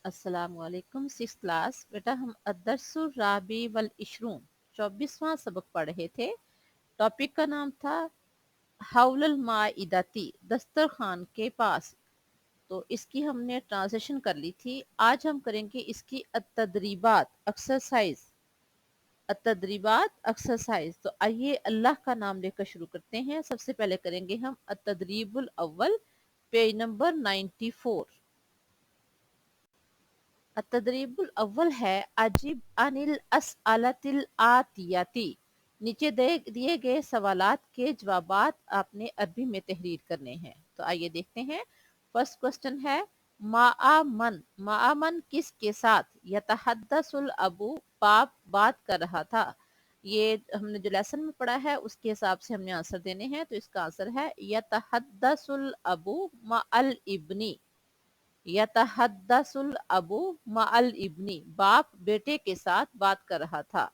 अस्सलाम वालेकुम। 6 क्लास बेटा, हम अदरसुर राबी वल इशरून 24वां सबक पढ़ रहे थे। टॉपिक का नाम था हाउलल माइदाती, दस्तरखान के पास। तो इसकी हमने ट्रांसलेशन कर ली थी। आज हम करेंगे इसकी अतदरीबात एक्सरसाइज। एक्सरसाइज। तो आइए अल्लाह का नाम लेकर शुरू करते हैं। सबसे पहले करेंगे हम अतदरीबुल अव्वल, पेज नंबर 94। तदरीबुल अव्वल है अजीब अनिल असअलतिल आतियाती। नीचे दिए गए सवालात के जवाबात आपने अरबी में तहरीर करने हैं। तो आइए देखते हैं। फर्स्ट क्वेश्चन है माआमन, माआमन किसके साथ? यतहद्दसुल अबू, बाप बात कर रहा था। ये हमने जो लेसन में पढ़ा है उसके हिसाब से हमने आंसर देने हैं। तो इसका आंसर है यतहद्दसुल अबू मअल इब्नी। यतहद्दसुल अबू मअल इब्नी, बाप बेटे के साथ बात कर रहा था।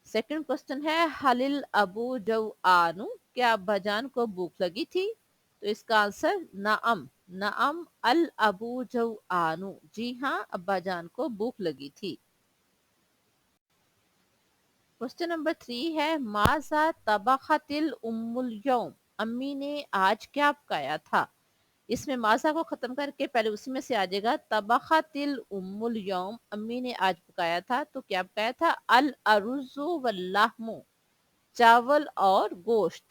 सेकंड क्वेश्चन है हलिल अबू जौआनु, क्या अब्बाजान को भूख लगी थी? तो इसका आंसर नाअम, नाअम अल अबू जौआनु, जी हाँ अब्बाजान को भूख लगी थी। क्वेश्चन नंबर 3 है माजा तबखतिल उम्मुल यौम, अम्मी ने आज क्या पकाया था? इसमें मासा को खत्म करके पहले उसी में से आ जाएगा तबखतिल उम्मुल यौम, अम्मी ने आज पकाया था। तो क्या पकाया था? अल अरुजु वल्लाहमु, चावल और गोश्त।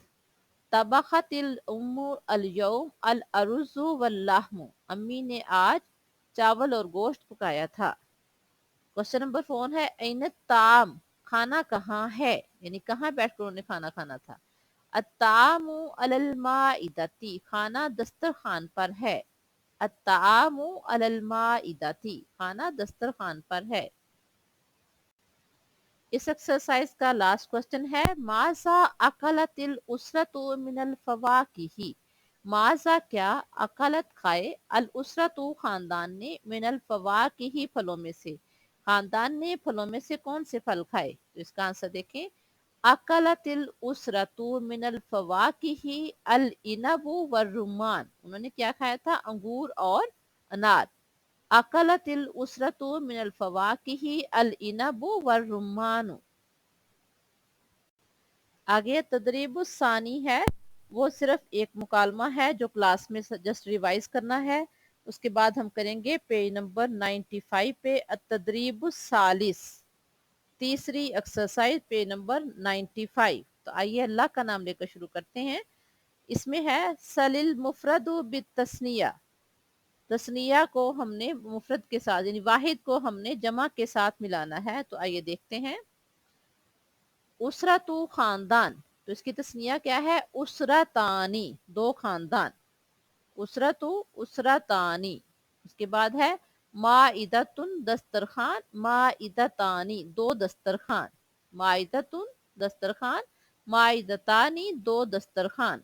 तबखतिल उम्मु अल यौम अल अरुजु वल्लाहमु, अम्मी ने आज चावल और गोश्त पकाया था। क्वेश्चन नंबर 4 है ऐन ताम, खाना कहाँ है? यानी कहाँ बैठकर उन्होंने खाना खाना था। अत्तामु अलल माइदती, खाना दस्तरखान पर है। अत्तामु अलल माइदती, खाना दस्तरखान पर है। इस एक्सरसाइज का लास्ट क्वेश्चन है माजा अकलतिल उसरतु मिनल फवाकिही, माजा क्या अकलत खाए अल उसरतु, खानदान ने, मिनल फवाकिही, फलों में से। खानदान ने फलों में से कौन से फल खाए? तो इसका आंसर देखें। अकलतिल उसरतु मिनल फवाकिही अल इनबु वर रुमान, उन्होंने क्या खाया था? अंगूर और अनार। अकलतिल उसरतु मिनल फवाकिही अल इनबु वर रुमानु। आगे तदरीबुस सानी है, वो सिर्फ एक मुकालमा है जो क्लास में जस्ट रिवाइज करना है। उसके बाद हम करेंगे पेज नंबर 95 पे तदरीबुस सालिस, तीसरी एक्सरसाइज, पेज नंबर 95। तो आइए अल्लाह का नाम लेकर शुरू करते हैं। इसमें है सलिल मुफरदु बित तस्निया, तस्निया को हमने मुफरद के साथ यानी वाहिद को हमने जमा के साथ मिलाना है। तो आइए देखते हैं। उसरतु, खानदान, तो इसकी तस्निया क्या है? उसरतानी, दो खानदान। उसरतु उसरतानी। उसके बाद है माइदतुन, दस्तरखान, माइदतानी, दो दस्तरखान। माइदतुन दस्तरखान, माइदतानी, दो दस्तरखान।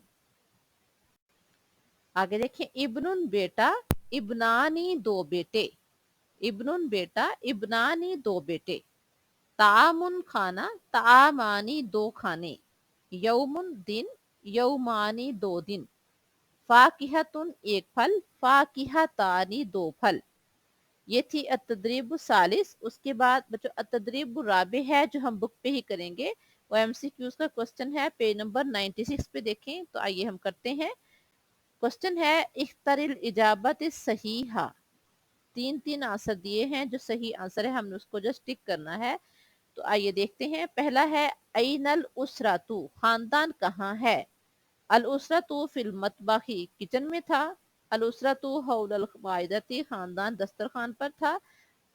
आगे देखिए इब्नुन बेटा, इब्नानी दो बेटे। इब्नुन बेटा, इब्नानी दो बेटे। तामुन खाना, तामानी दो खाने। यौमुन दिन, यौमानी दो दिन। फाकिहतुन एक फल, फाकिहतानी दो फल। ये थी अतदरीब सालिस। उसके बाद बच्चों अतदरीब राबे है जो हम बुक पे ही करेंगे। वो एमसीक्यूज का क्वेश्चन है, पेज नंबर 96 पे देखें। तो आइए हम करते हैं। क्वेश्चन है इख्तरिल इजाबत सही हा, तीन तीन आंसर दिए हैं, जो सही आंसर है हमने उसको जस्ट टिक करना है। तो आइए देखते हैं। पहला है ऐनल उसरातु, खानदान कहाँ है? अल उसरातु फिल मतबाखी, किचन में था। अल उसरातु हौलल माइदती, खानदान दस्तरखान पर था।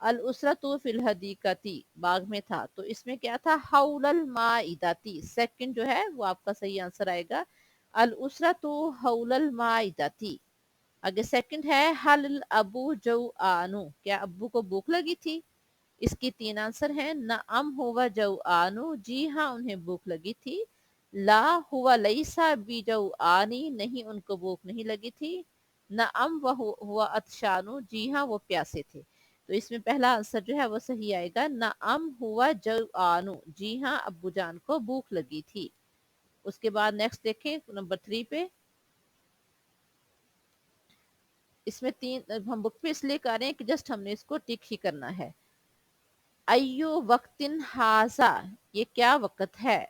अल उसरातु फिल हदीकती, बाग में था। तो इसमें क्या था? हौलल माइदती, सेकंड जो है वो आपका सही आंसर आएगा। अल उसरातु हौलल माइदती। आगे सेकंड है हल अबू जो आनु, क्या अब्बू को भूख लगी थी? इसकी तीन आंसर है। नअम हुआ जो आनु, जी हाँ उन्हें भूख लगी थी। ला हुआ लईसा बी जो आनी, नहीं उनको भूख नहीं लगी थी। नअम वह हुआ अतशानु, जी हाँ वो प्यासे थे। तो इसमें पहला आंसर जो है वो सही आएगा। नअम हुआ जो आनु, जी हाँ अब्बू जान को भूख लगी थी। उसके बाद नेक्स्ट देखें नंबर 3 पे। اس میں 3 ہم بک پہ اس لیے کر رہے ہیں کہ جسٹ ہم نے اس کو ٹک ہی کرنا ہے. ایو وقتن ہاذا، یہ کیا وقت ہے.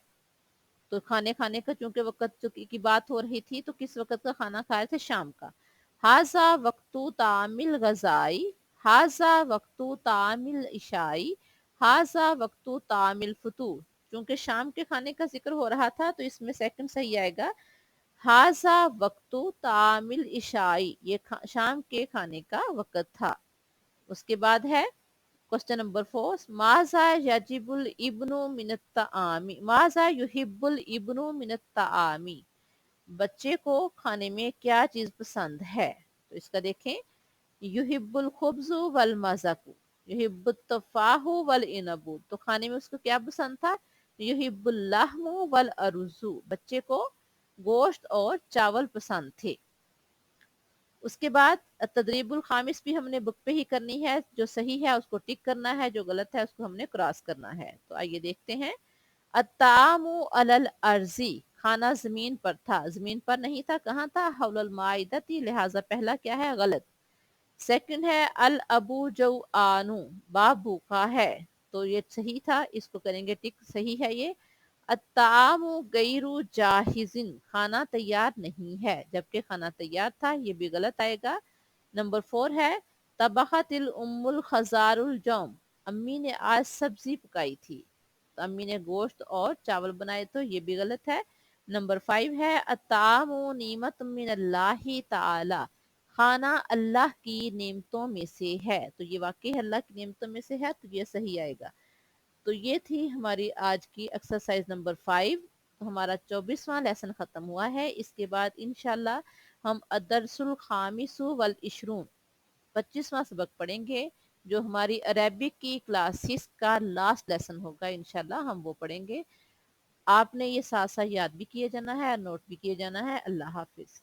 تو کھانے کھانے کا چونکہ وقت کی بات ہو رہی تھی تو کس وقت کا کھانا کھائے تھے، شام کا. ہاذا وقت تعامل غذائی، ہاذا وقت تعامل عشائی، ہاذا وقت تعامل فطور. چونکہ شام کے کھانے کا ذکر ہو رہا تھا تو اس میں سیکنڈ صحیح آئے گا ہاذا وقت تعامل عشائی، یہ شام کے کھانے کا وقت تھا. اس کے بعد ہے کوسچن نمبر 4، ماذا یجب الابن من الطعام، ماذا یحب الابن من الطعام، بچے کو کھانے میں کیا چیز پسند ہے. تو اس کا دیکھیں، یحب الخبز والمزق، یحب التفاح والعنب، تو کھانے میں اس کو کیا پسند تھا، یحب اللحم والارز، بچے کو گوشت اور چاول پسند تھے. اس کے بعد تدریب الخامس بھی ہم نے بک پہ ہی کرنی ہے، جو صحیح ہے اس کو ٹک کرنا ہے، جو غلط ہے اس کو ہم نے کراس کرنا ہے. تو آئیے دیکھتے ہیں. الطعام علی الارض، کھانا زمین پر تھا، زمین پر نہیں تھا، کہاں تھا، حول المائدتی، لہٰذا پہلا کیا ہے، غلط. سیکنڈ ہے الابو جوعان، باپ بھوکا ہے، تو یہ صحیح تھا، اس کو کریں گے ٹک، صحیح ہے یہ. الطعام غیر جاہز، کھانا تیار نہیں ہے، جبکہ کھانا تیار تھا، یہ بھی غلط آئے گا. نمبر 4 ہے طبخت الام الخضار الجوم، امی نے آج سبزی پکائی تھی، تو امی نے گوشت اور چاول بنائے، تو یہ بھی غلط ہے. نمبر 5 ہے الطعام نعمت من اللہ تعالی، کھانا اللہ کی نعمتوں میں سے ہے، تو یہ واقعی اللہ کی نعمتوں میں سے ہے، تو یہ صحیح آئے گا. تو یہ تھی ہماری آج کی ایکسرسائز نمبر 5. تو ہمارا 24واں لیسن ختم ہوا ہے. اس کے بعد انشاءاللہ ہم الدرس الخامس والعشرون 25واں سبق پڑھیں گے، جو ہماری عربک کی کلاس 6 کا لاسٹ لیسن ہوگا. انشاءاللہ ہم وہ پڑھیں گے. آپ نے یہ ساتھ ساتھ یاد بھی کیے جانا ہے اور نوٹ بھی کیے جانا ہے. اللہ حافظ.